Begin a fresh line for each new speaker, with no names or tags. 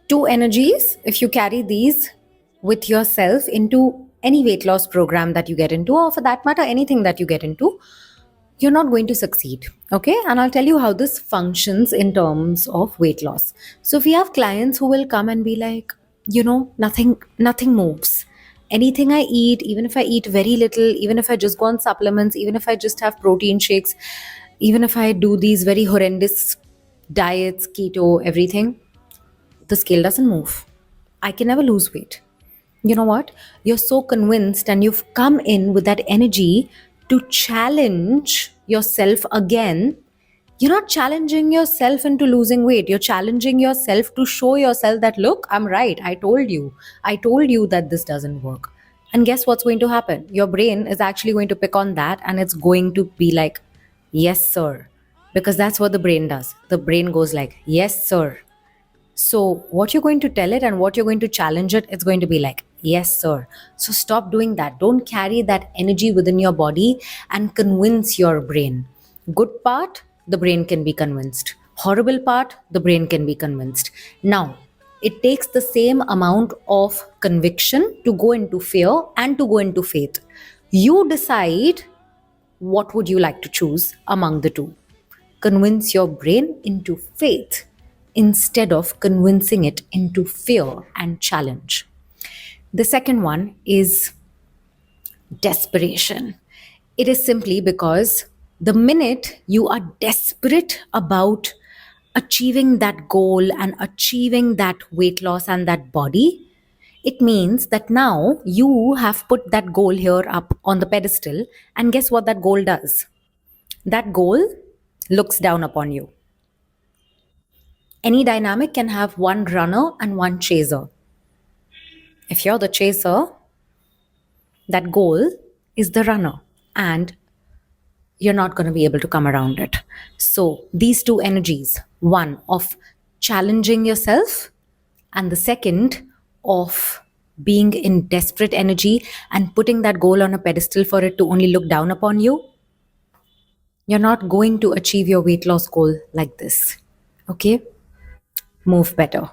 Two energies, if you carry these with yourself into any weight loss program that you get into, or for that matter, anything that you get into, you're not going to succeed. Okay. And I'll tell you how this functions in terms of weight loss. So, if we have clients who will come and be like, nothing moves. Anything I eat, even if I eat very little, even if I just go on supplements, even if I just have protein shakes, even if I do these very horrendous diets, keto, everything, the scale doesn't move. I can never lose weight. You know what? You're so convinced and you've come in with that energy to challenge yourself again. You're not challenging yourself into losing weight. You're challenging yourself to show yourself that, look, I'm right. I told you. I told you that this doesn't work. And guess what's going to happen? Your brain is actually going to pick on that and it's going to be like, yes, sir. Because that's what the brain does. The brain goes like, yes, sir. So, what you're going to tell it and what you're going to challenge it, it's going to be like, yes, sir. So, stop doing that. Don't carry that energy within your body and convince your brain. Good part, the brain can be convinced. Horrible part, the brain can be convinced. Now, it takes the same amount of conviction to go into fear and to go into faith. You decide what would you like to choose among the two. Convince your brain into faith instead of convincing it into fear and challenge. The second one is desperation. It is simply because the minute you are desperate about achieving that goal and achieving that weight loss and that body, it means that now you have put that goal here up on the pedestal, and guess what that goal does? That goal looks down upon you. Any dynamic can have one runner and one chaser. If you're the chaser, that goal is the runner and you're not going to be able to come around it. So, these two energies, one of challenging yourself, and the second of being in desperate energy and putting that goal on a pedestal for it to only look down upon you, you're not going to achieve your weight loss goal like this. Okay? Move better.